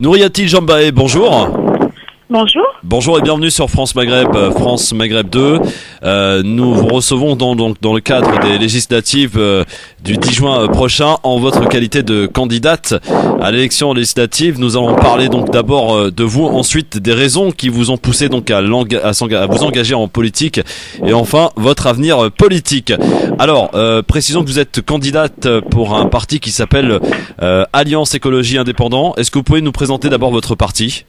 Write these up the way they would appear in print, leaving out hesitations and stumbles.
Nouriati Jambaé, bonjour. Bonjour. Bonjour et bienvenue sur France Maghreb, France Maghreb 2. Nous vous recevons dans le cadre des législatives du 10 juin prochain en votre qualité de candidate à l'élection législative. Nous allons parler donc d'abord de vous, ensuite des raisons qui vous ont poussé donc à vous engager en politique et enfin votre avenir politique. Alors, précisons que vous êtes candidate pour un parti qui s'appelle Alliance Écologie Indépendant. Est-ce que vous pouvez nous présenter d'abord votre parti ?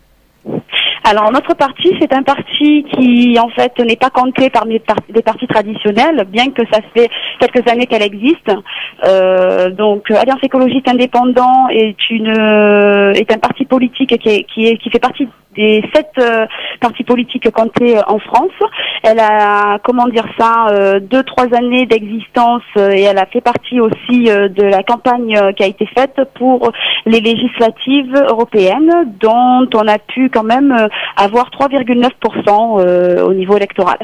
Alors, notre parti, c'est un parti qui, en fait, n'est pas compté parmi les partis traditionnels, bien que ça fait quelques années qu'elle existe. Donc, Alliance Écologiste Indépendant est un parti politique qui fait partie des 7 partis politiques comptés en France. Elle a, 2-3 années d'existence et elle a fait partie aussi de la campagne qui a été faite pour les législatives européennes, dont on a pu quand même avoir 3,9% au niveau électoral.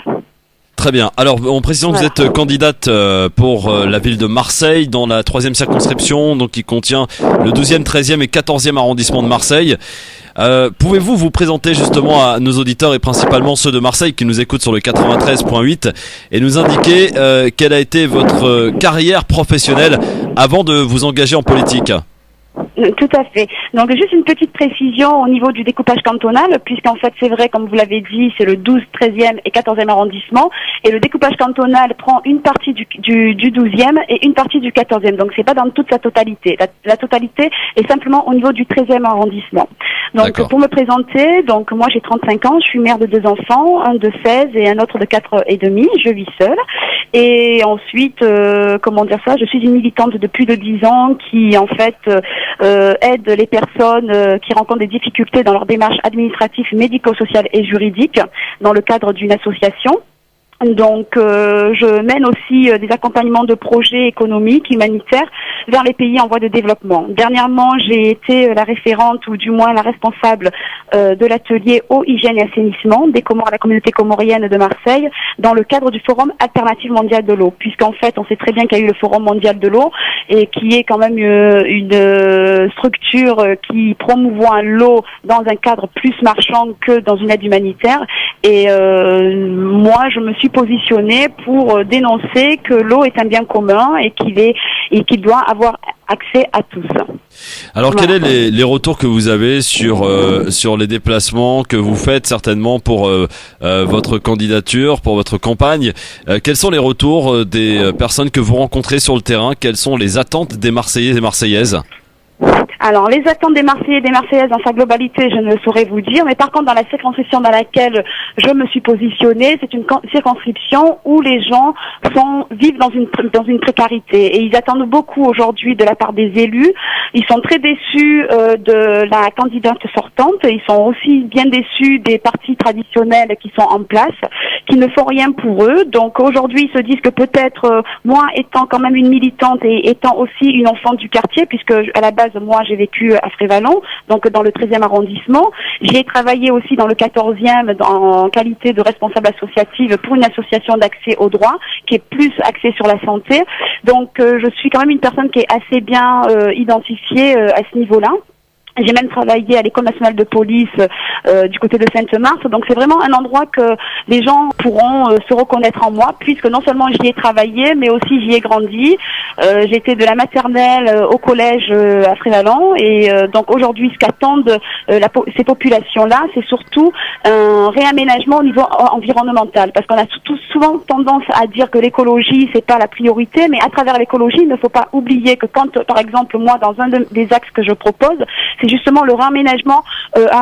Très bien. Alors, en précisant que vous êtes candidate pour la ville de Marseille dans la 3e circonscription, donc qui contient le 12e, 13e et 14e arrondissement de Marseille. Pouvez-vous vous présenter justement à nos auditeurs et principalement ceux de Marseille qui nous écoutent sur le 93.8 et nous indiquer quelle a été votre carrière professionnelle avant de vous engager en politique ? Tout à fait. Donc juste une petite précision au niveau du découpage cantonal, puisqu'en fait c'est vrai, comme vous l'avez dit, c'est le 12, 13e et 14e arrondissement, et le découpage cantonal prend une partie du 12e et une partie du 14e, donc c'est pas dans toute sa totalité. La totalité est simplement au niveau du 13e arrondissement. Donc D'accord. Pour me présenter, donc moi j'ai 35 ans, je suis mère de 2 enfants, un de 16 et un autre de 4 et demi, je vis seule. Et ensuite, je suis une militante de plus de 10 ans qui en fait aide les personnes qui rencontrent des difficultés dans leur démarche administrative, médico-sociale et juridique dans le cadre d'une association. Donc, je mène aussi des accompagnements de projets économiques, humanitaires vers les pays en voie de développement. Dernièrement, j'ai été la référente ou du moins la responsable de l'atelier eau, hygiène et assainissement des Comores à la communauté comorienne de Marseille dans le cadre du Forum Alternative Mondial de l'eau. Puisqu'en fait, on sait très bien qu'il y a eu le Forum Mondial de l'eau et qui est quand même une structure qui promouvoit l'eau dans un cadre plus marchand que dans une aide humanitaire. Et moi, je me suis positionnée pour dénoncer que l'eau est un bien commun et qu'il doit avoir accès à tous. Alors, quels sont les retours que vous avez sur les déplacements que vous faites certainement pour votre candidature, pour votre campagne ? Quels sont les retours des personnes que vous rencontrez sur le terrain ? Quelles sont les attentes des Marseillais et Marseillaises ? Alors, les attentes des Marseillais et des Marseillaises dans sa globalité, je ne saurais vous dire, mais par contre, dans la circonscription dans laquelle je me suis positionnée, c'est une circonscription où les gens vivent dans une précarité et ils attendent beaucoup aujourd'hui de la part des élus. Ils sont très déçus de la candidate sortante, ils sont aussi bien déçus des partis traditionnels qui sont en place, qui ne font rien pour eux. Donc aujourd'hui, ils se disent que peut-être, moi étant quand même une militante et étant aussi une enfant du quartier, puisque à la base, moi, j'ai vécu à Frévalon, donc dans le 13e arrondissement. J'ai travaillé aussi dans le 14e en qualité de responsable associative pour une association d'accès au droit qui est plus axée sur la santé. Donc je suis quand même une personne qui est assez bien identifiée à ce niveau-là. J'ai même travaillé à l'École nationale de police du côté de Sainte-Marthe. Donc c'est vraiment un endroit que les gens pourront se reconnaître en moi, puisque non seulement j'y ai travaillé, mais aussi j'y ai grandi. J'étais de la maternelle au collège à Frévalon. Et donc aujourd'hui, ce qu'attendent ces populations-là, c'est surtout un réaménagement au niveau environnemental. Parce qu'on a souvent tendance à dire que l'écologie, c'est pas la priorité, mais à travers l'écologie, il ne faut pas oublier que quand, par exemple, moi, dans un des axes que je propose, c'est justement le réaménagement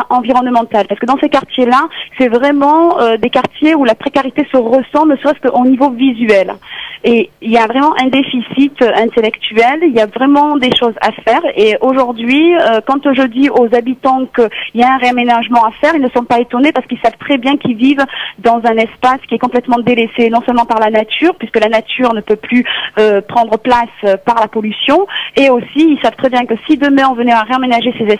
environnemental. Parce que dans ces quartiers-là, c'est vraiment des quartiers où la précarité se ressent, ne serait-ce qu'au niveau visuel. Et il y a vraiment un déficit intellectuel, il y a vraiment des choses à faire. Et aujourd'hui, quand je dis aux habitants qu'il y a un réaménagement à faire, ils ne sont pas étonnés parce qu'ils savent très bien qu'ils vivent dans un espace qui est complètement délaissé, non seulement par la nature, puisque la nature ne peut plus prendre place par la pollution, et aussi ils savent très bien que si demain on venait à réaménager ces espaces,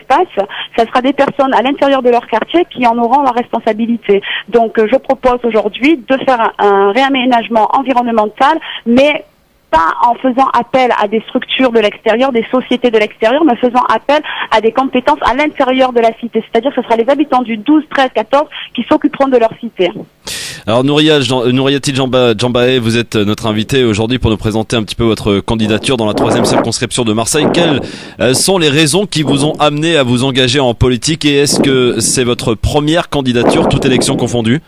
ça sera des personnes à l'intérieur de leur quartier qui en auront la responsabilité. Donc je propose aujourd'hui de faire un réaménagement environnemental, mais pas en faisant appel à des structures de l'extérieur, des sociétés de l'extérieur, mais faisant appel à des compétences à l'intérieur de la cité. C'est-à-dire que ce sera les habitants du 12, 13, 14 qui s'occuperont de leur cité. Alors Nouriatil Djambaé, vous êtes notre invité aujourd'hui pour nous présenter un petit peu votre candidature dans la 3e circonscription de Marseille. Quelles sont les raisons qui vous ont amené à vous engager en politique et est-ce que c'est votre première candidature, toute élection confondue ?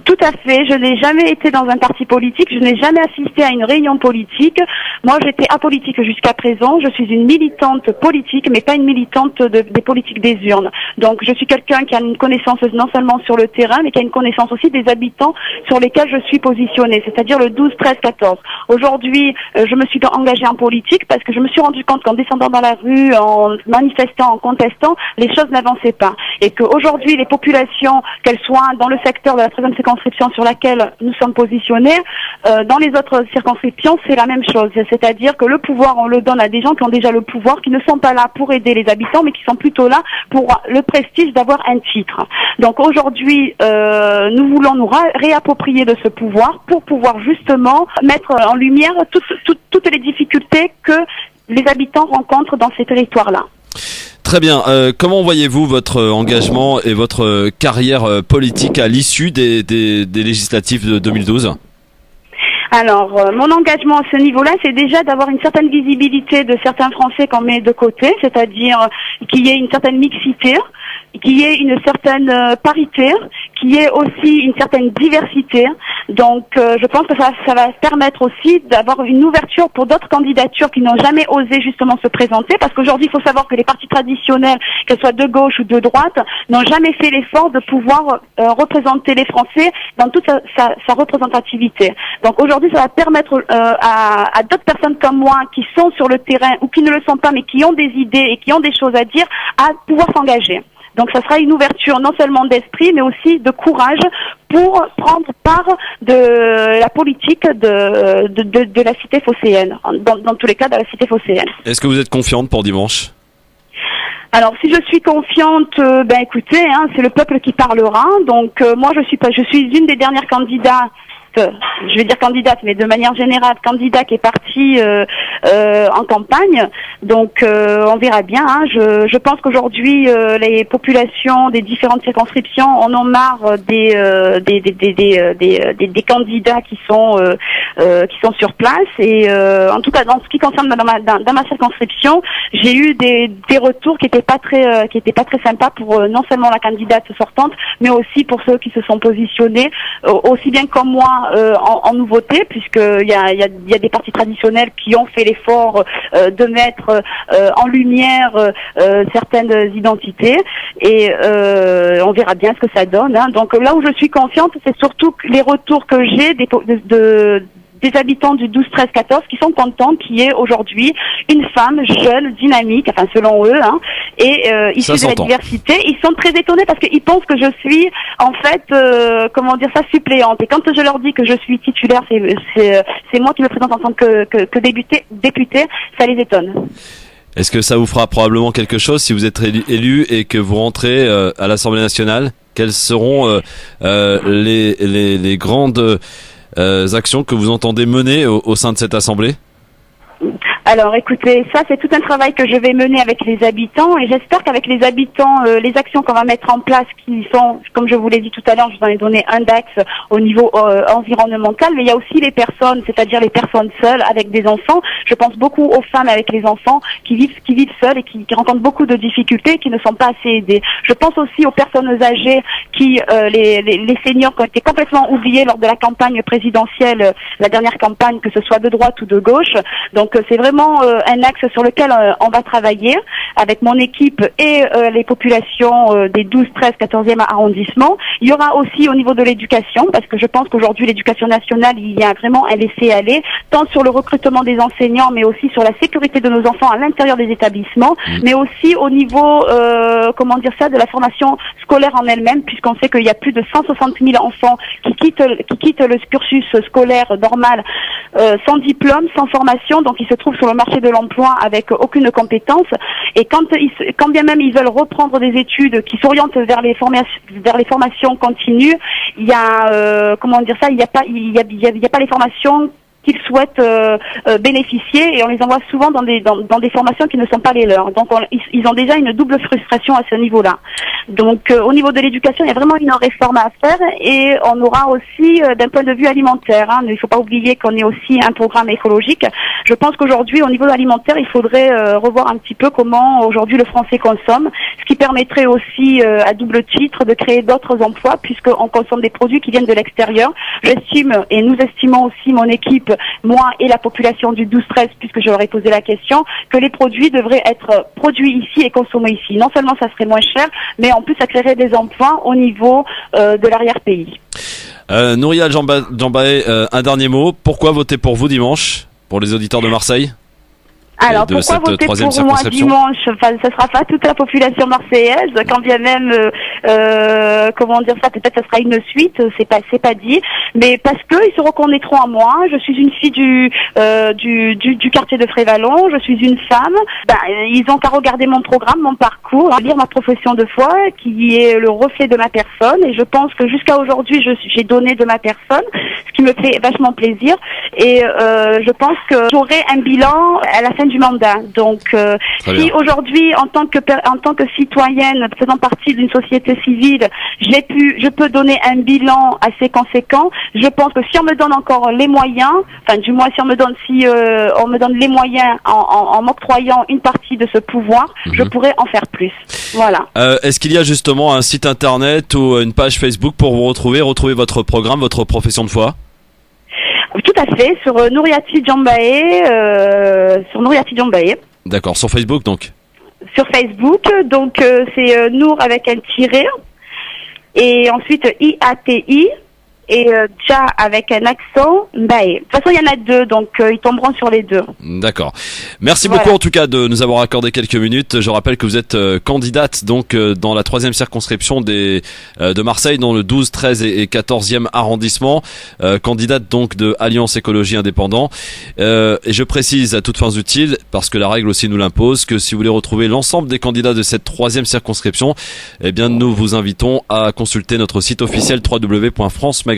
Tout à fait. Je n'ai jamais été dans un parti politique. Je n'ai jamais assisté à une réunion politique. Moi, j'étais apolitique jusqu'à présent. Je suis une militante politique, mais pas une militante des politiques des urnes. Donc, je suis quelqu'un qui a une connaissance non seulement sur le terrain, mais qui a une connaissance aussi des habitants sur lesquels je suis positionnée, c'est-à-dire le 12, 13, 14. Aujourd'hui, je me suis engagée en politique parce que je me suis rendu compte qu'en descendant dans la rue, en manifestant, en contestant, les choses n'avançaient pas. Et qu'aujourd'hui, les populations, qu'elles soient dans le secteur de la 3e circonscription sur laquelle nous sommes positionnés, dans les autres circonscriptions, c'est la même chose. C'est-à-dire que le pouvoir, on le donne à des gens qui ont déjà le pouvoir, qui ne sont pas là pour aider les habitants, mais qui sont plutôt là pour le prestige d'avoir un titre. Donc aujourd'hui, nous voulons nous réapproprier de ce pouvoir pour pouvoir justement mettre en lumière toutes les difficultés que les habitants rencontrent dans ces territoires-là. Très bien. Comment voyez-vous votre engagement et votre carrière politique à l'issue des législatives de 2012 ? Alors, mon engagement à ce niveau-là, c'est déjà d'avoir une certaine visibilité de certains Français qu'on met de côté, c'est-à-dire qu'il y ait une certaine mixité, qu'il y ait une certaine parité, qu'il y ait aussi une certaine diversité. Donc, je pense que ça va permettre aussi d'avoir une ouverture pour d'autres candidatures qui n'ont jamais osé justement se présenter, parce qu'aujourd'hui, il faut savoir que les partis traditionnels, qu'elles soient de gauche ou de droite, n'ont jamais fait l'effort de pouvoir représenter les Français dans toute sa représentativité. Donc, aujourd'hui, ça va permettre à d'autres personnes comme moi qui sont sur le terrain ou qui ne le sont pas, mais qui ont des idées et qui ont des choses à dire, à pouvoir s'engager. Donc ça sera une ouverture non seulement d'esprit, mais aussi de courage pour prendre part de la politique de la cité phocéenne, dans tous les cas de la cité phocéenne. Est-ce que vous êtes confiante pour dimanche ? Alors si je suis confiante, écoutez, c'est le peuple qui parlera. Donc moi je suis une des dernières candidates. Je vais dire candidate, mais de manière générale, candidat qui est parti en campagne. Donc, on verra bien. Je pense qu'aujourd'hui, les populations des différentes circonscriptions en ont marre des candidats qui sont sur place. Et en tout cas, dans ce qui concerne dans ma circonscription, j'ai eu des retours qui étaient pas très sympas pour non seulement la candidate sortante, mais aussi pour ceux qui se sont positionnés, aussi bien comme moi. En nouveauté, puisqu'il y a des partis traditionnels qui ont fait l'effort de mettre en lumière certaines identités et on verra bien ce que ça donne. Donc là où je suis confiante, c'est surtout les retours que j'ai des habitants du 12, 13, 14 qui sont contents qu'il y ait aujourd'hui une femme jeune, dynamique, enfin selon eux, et issue de la diversité. Ils sont très étonnés parce qu'ils pensent que je suis en fait, suppléante. Et quand je leur dis que je suis titulaire, c'est moi qui me présente en tant que député, ça les étonne. Est-ce que ça vous fera probablement quelque chose si vous êtes élu et que vous rentrez à l'Assemblée nationale ? Quelles seront les grandes actions que vous entendez mener au sein de cette assemblée ? Alors écoutez, ça c'est tout un travail que je vais mener avec les habitants et j'espère qu'avec les habitants, les actions qu'on va mettre en place qui sont, comme je vous l'ai dit tout à l'heure, je vous en ai donné un axe au niveau environnemental, mais il y a aussi les personnes, c'est-à-dire les personnes seules avec des enfants. Je pense beaucoup aux femmes avec les enfants qui vivent seules et qui rencontrent beaucoup de difficultés et qui ne sont pas assez aidées. Je pense aussi aux personnes âgées les seniors qui ont été complètement oubliés lors de la campagne présidentielle, la dernière campagne, que ce soit de droite ou de gauche. Donc c'est vraiment un axe sur lequel on va travailler avec mon équipe et les populations des 12, 13, 14e arrondissements. Il y aura aussi au niveau de l'éducation, parce que je pense qu'aujourd'hui l'éducation nationale, il y a vraiment un laisser-aller, tant sur le recrutement des enseignants, mais aussi sur la sécurité de nos enfants à l'intérieur des établissements, mais aussi au niveau, de la formation scolaire en elle-même, puisqu'on sait qu'il y a plus de 160 000 enfants qui quittent le cursus scolaire normal sans diplôme, sans formation, donc ils se trouvent sur le marché de l'emploi avec aucune compétence. Et quand bien même ils veulent reprendre des études qui s'orientent vers les formations continues, il y a il y a pas les formations qu'ils souhaitent bénéficier, et on les envoie souvent dans des formations qui ne sont pas les leurs. Donc ils ont déjà une double frustration à ce niveau-là. Donc au niveau de l'éducation, il y a vraiment une réforme à faire, et on aura aussi d'un point de vue alimentaire, il ne faut pas oublier qu'on est aussi un programme écologique. Je pense qu'aujourd'hui, au niveau alimentaire, il faudrait revoir un petit peu comment aujourd'hui le Français consomme, ce qui permettrait aussi à double titre de créer d'autres emplois, puisqu'on consomme des produits qui viennent de l'extérieur. J'estime, et nous estimons aussi, mon équipe, moi et la population du 12-13, puisque je leur ai posé la question, que les produits devraient être produits ici et consommés ici. Non seulement ça serait moins cher, mais en plus ça créerait des emplois au niveau de l'arrière-pays. Nouria Djambaé, un dernier mot. Pourquoi voter pour vous dimanche, pour les auditeurs de Marseille? Alors pourquoi voter pour moi dimanche? Enfin, ce sera pas toute la population marseillaise, quand bien même, comment dire ça, peut-être ça sera une suite, c'est pas dit, mais parce que ils se reconnaîtront à moi. Je suis une fille du quartier de Frévalon, je suis une femme. Ils ont qu'à regarder mon programme, mon parcours, à lire ma profession de foi, qui est le reflet de ma personne. Et je pense que jusqu'à aujourd'hui, j'ai donné de ma personne, ce qui me fait vachement plaisir. Et je pense que j'aurai un bilan à la fin du mandat. Donc, si aujourd'hui, en tant que citoyenne faisant partie d'une société civile, je peux donner un bilan assez conséquent. Je pense que si on me donne encore les moyens, enfin du moins si on me donne les moyens en m'octroyant une partie de ce pouvoir, je pourrais en faire plus. Voilà. Est-ce qu'il y a justement un site internet ou une page Facebook pour vous retrouver votre programme, votre profession de foi? Tout à fait, sur Nouriati Djambaé, D'accord, sur Facebook donc. Sur Facebook, donc c'est Nour avec un tiret, et ensuite IATI, et Dja avec un accent, Mbaé. De toute façon, il y en a deux, donc ils tomberont sur les deux. D'accord. Merci beaucoup en tout cas de nous avoir accordé quelques minutes. Je rappelle que vous êtes candidate donc dans la 3e circonscription de Marseille, dans le 12, 13 et 14e arrondissement. Candidate donc de Alliance Écologie Indépendant. Et je précise à toutes fins utiles, parce que la règle aussi nous l'impose, que si vous voulez retrouver l'ensemble des candidats de cette 3e circonscription, eh bien nous vous invitons à consulter notre site officiel www.francemaghreb2.fr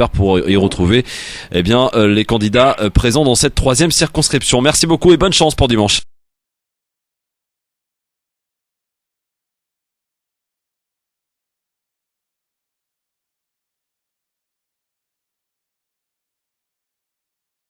pour y retrouver les candidats présents dans cette 3e circonscription. Merci beaucoup et bonne chance pour dimanche.